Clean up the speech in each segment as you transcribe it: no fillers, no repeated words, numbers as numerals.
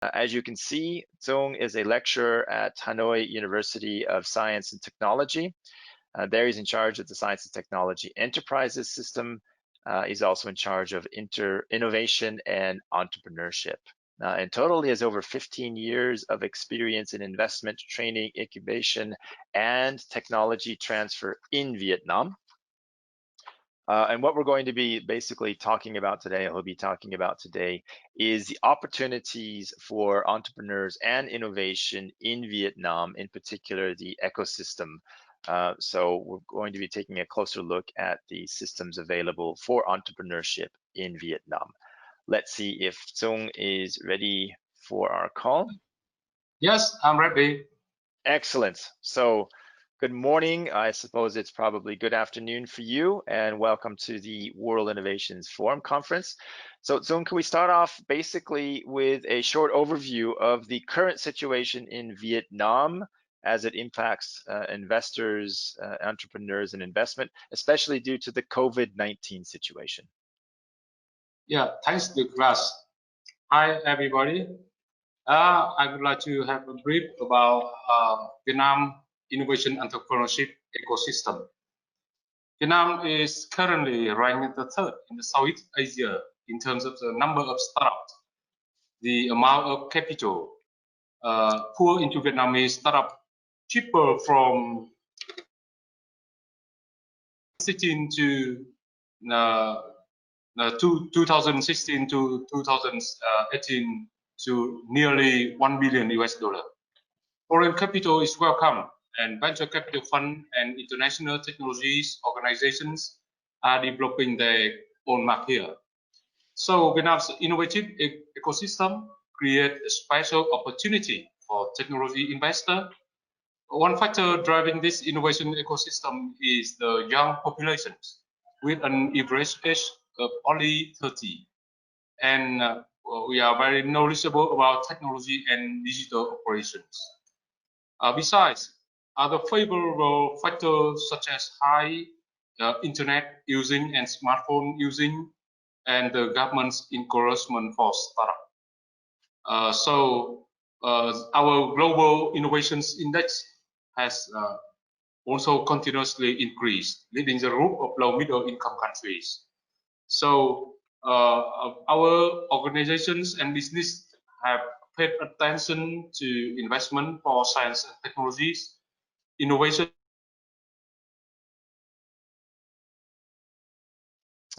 As you can see, Dung is a lecturer at Hanoi University of Science and Technology. There he's in charge of the Science and Technology Enterprises system. He's also in charge of innovation and entrepreneurship. In total, he has over 15 years of experience in investment, training, incubation, and technology transfer in Vietnam. And what we're going to be basically talking about today, he'll be talking about today, is the opportunities for entrepreneurs and innovation in Vietnam, in particular the ecosystem. So we're going to be taking a closer look at the systems available for entrepreneurship in Vietnam. Let's see if Trung is ready for our call. Yes, I'm ready. Excellent. So good morning. I suppose it's probably good afternoon for you, and welcome to the World Innovations Forum Conference. So Dung, can we start off basically with a short overview of the current situation in Vietnam as it impacts investors, entrepreneurs, and investment, especially due to the COVID-19 situation? Yeah, thanks to class. Hi, everybody. I would like to have a brief about Vietnam innovation entrepreneurship ecosystem. Vietnam is currently ranked the third in the Southeast Asia in terms of the number of startups, the amount of capital poured into Vietnamese startup cheaper from 2016 to 2016 to 2018 to nearly $1 billion US. Foreign capital is welcome, and venture capital fund and international technologies organizations are developing their own market here. So Vietnam's innovative ecosystem creates a special opportunity for technology investors. One factor driving this innovation ecosystem is the young populations with an average age of only 30. And we are very knowledgeable about technology and digital operations. Besides, other favorable factors such as high internet using and smartphone using and the government's encouragement for startup. So our global innovations index has also continuously increased, leading the group of low middle income countries. So our organizations and business have paid attention to investment for science and technologies, innovation.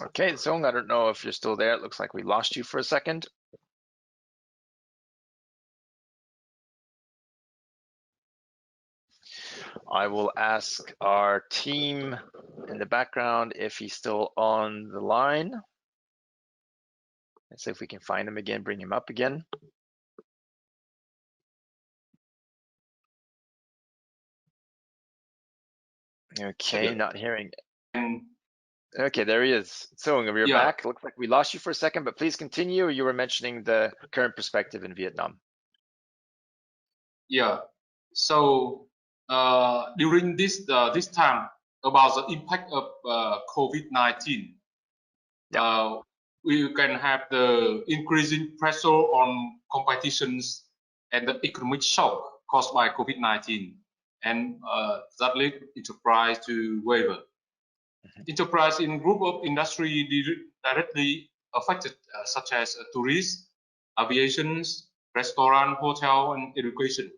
Okay, Dung, I don't know if you're still there. It looks like we lost you for a second. I will ask our team in the background if he's still on the line. Let's see if we can find him again, bring him up again. Okay, not hearing. Okay, there he is. So we're back. Looks like we lost you for a second, but please continue. You were mentioning the current perspective in Vietnam. Yeah. So during this time about the impact of COVID-19, we can have the increasing pressure on competitions and the economic shock caused by COVID-19, and that led enterprise to waver. Enterprise in group of industry directly affected, such as tourism, aviation, restaurant, hotel, and education.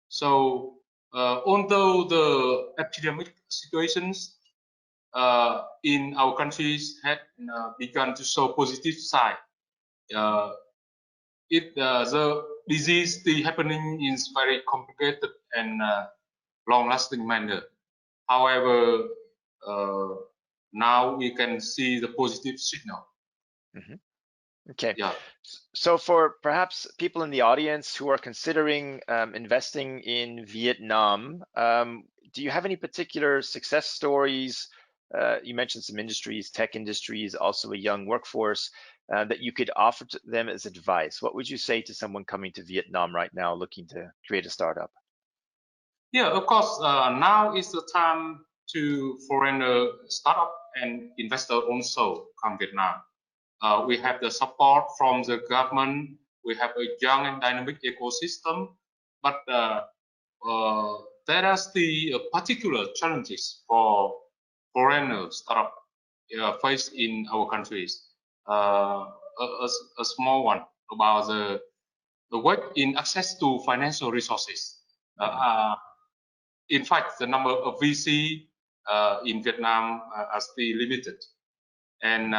So although the epidemic situations in our countries had begun to show positive sign, the disease still happening in very complicated and long-lasting manner. However, now we can see the positive signal. Okay. Yeah. So for perhaps people in the audience who are considering investing in Vietnam, do you have any particular success stories? You mentioned some industries, tech industries, also a young workforce that you could offer to them as advice. What would you say to someone coming to Vietnam right now looking to create a startup? Yeah, of course, now is the time to foreign startup and investor also come Vietnam. We have the support from the government we have a young and dynamic ecosystem, but there are still particular challenges for foreign startup faced in our countries. A small one about the weight in access to financial resources. In fact, the number of VC in Vietnam are still limited, and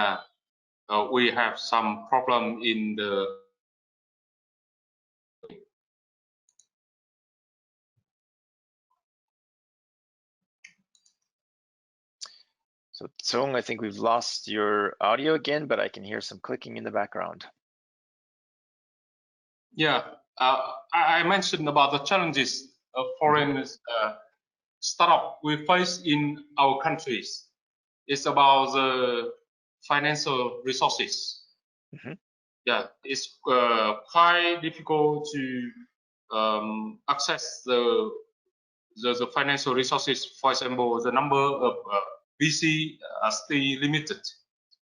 we have some problem in the So Trung, I think we've lost your audio again, but I can hear some clicking in the background. Yeah, I mentioned about the challenges of foreign startup we face in our countries. It's about the financial resources. Yeah, it's quite difficult to access the financial resources. For example, the number of VC are still limited.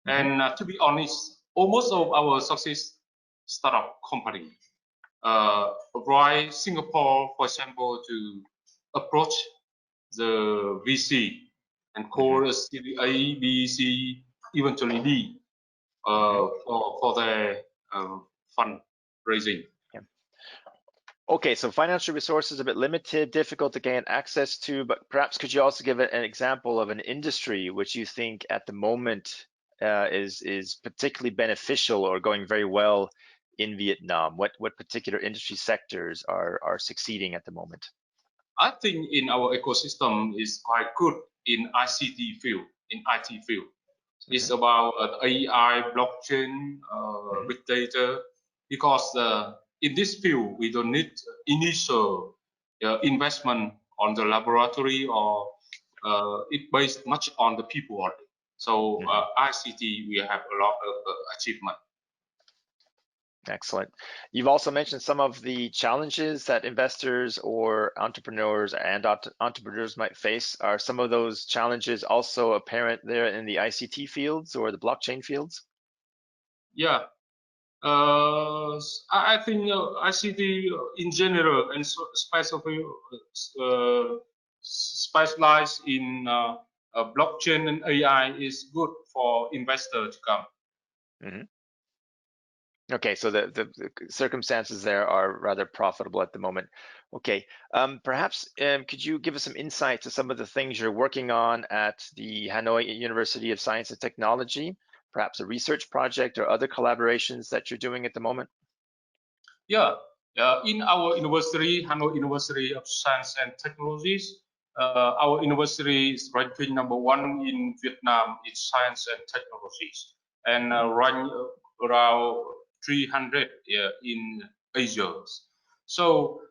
And to be honest, almost of our success startup company right Singapore, for example, to approach the VC and call Series A, B, C, eventually D for their fundraising. Yeah. Okay, so financial resources a bit limited, difficult to gain access to, but perhaps could you also give an example of an industry which you think at the moment is particularly beneficial or going very well in Vietnam? What particular industry sectors are succeeding at the moment? I think in our ecosystem is quite good in ICT field, in IT field. It's about AI, blockchain, big data, because in this field we don't need initial investment on the laboratory or it based much on the people only. So ICT we have a lot of achievement. Excellent. You've also mentioned some of the challenges that investors or entrepreneurs might face. Are some of those challenges also apparent there in the ICT fields or the blockchain fields? Yeah, I think ICT in general and specialized in blockchain and AI is good for investors to come. Okay, so the circumstances there are rather profitable at the moment. Okay, perhaps could you give us some insight to some of the things you're working on at the Hanoi University of Science and Technology, perhaps a research project or other collaborations that you're doing at the moment? Yeah, in our university, Hanoi University of Science and Technologies, our university is ranking #1 in Vietnam in science and technologies, and rank around 300 in Asia. So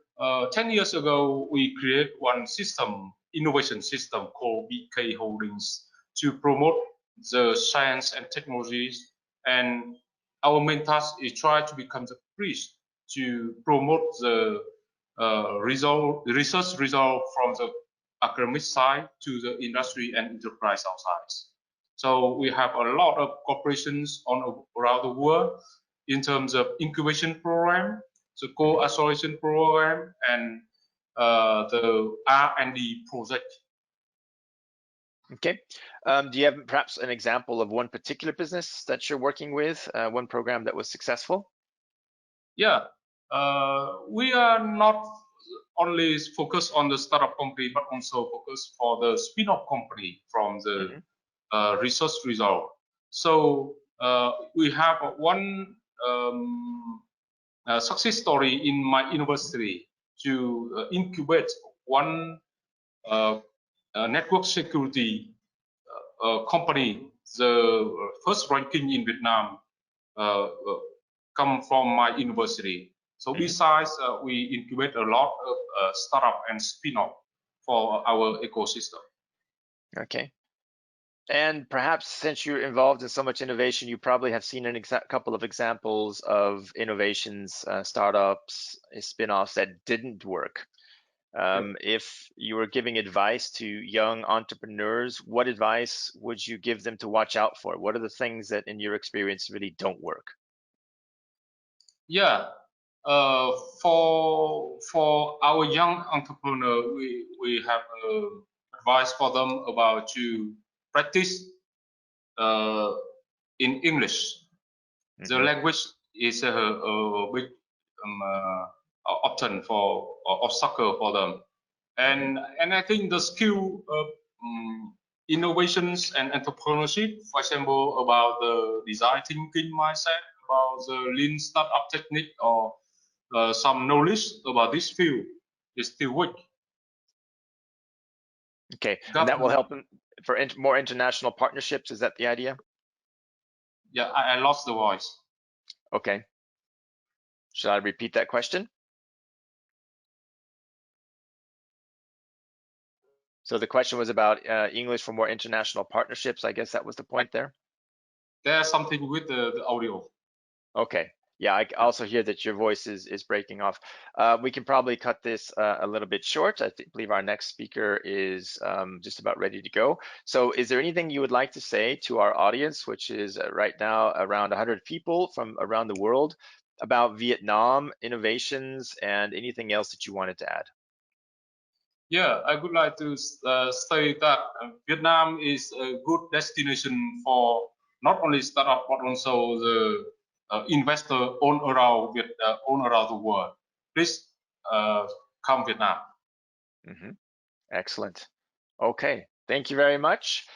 10 years ago, we created one system, innovation system called BK Holdings to promote the science and technologies. And our main task is try to become the bridge to promote the research result from the academic side to the industry and enterprise outside. So we have a lot of corporations around the world in terms of incubation program, the co-acceleration program, and the R&D project. Okay. Do you have perhaps an example of one particular business that you're working with, one program that was successful? Yeah, we are not only focused on the startup company, but also focused for the spin-off company from the research result. So we have one success story in my university to incubate one network security company. The first ranking in Vietnam come from my university. So besides, we incubate a lot of startup and spin-off for our ecosystem. Okay. And perhaps since you're involved in so much innovation, you probably have seen a couple of examples of innovations, startups, spin-offs that didn't work. If you were giving advice to young entrepreneurs, what advice would you give them to watch out for? What are the things that in your experience really don't work? Yeah. For our young entrepreneur, we have advice for them about to practice in English. The language is a big option for obstacle for them, and I think the skill of innovations and entrepreneurship, for example, about the design thinking mindset, about the lean startup technique, or some knowledge about this field is still weak. Okay, and that will help them for more international partnerships. Is that the idea? Yeah, I lost the voice. Okay. Should I repeat that question? So the question was about English for more international partnerships. I guess that was the point there. There's something with the audio. Okay. Yeah, I also hear that your voice is breaking off. We can probably cut this a little bit short. I believe our next speaker is just about ready to go. So is there anything you would like to say to our audience, which is right now around 100 people from around the world, about Vietnam innovations and anything else that you wanted to add? Yeah, I would like to say that Vietnam is a good destination for not only startup but also the investor all around the world. Please come Vietnam. Excellent. Okay, thank you very much.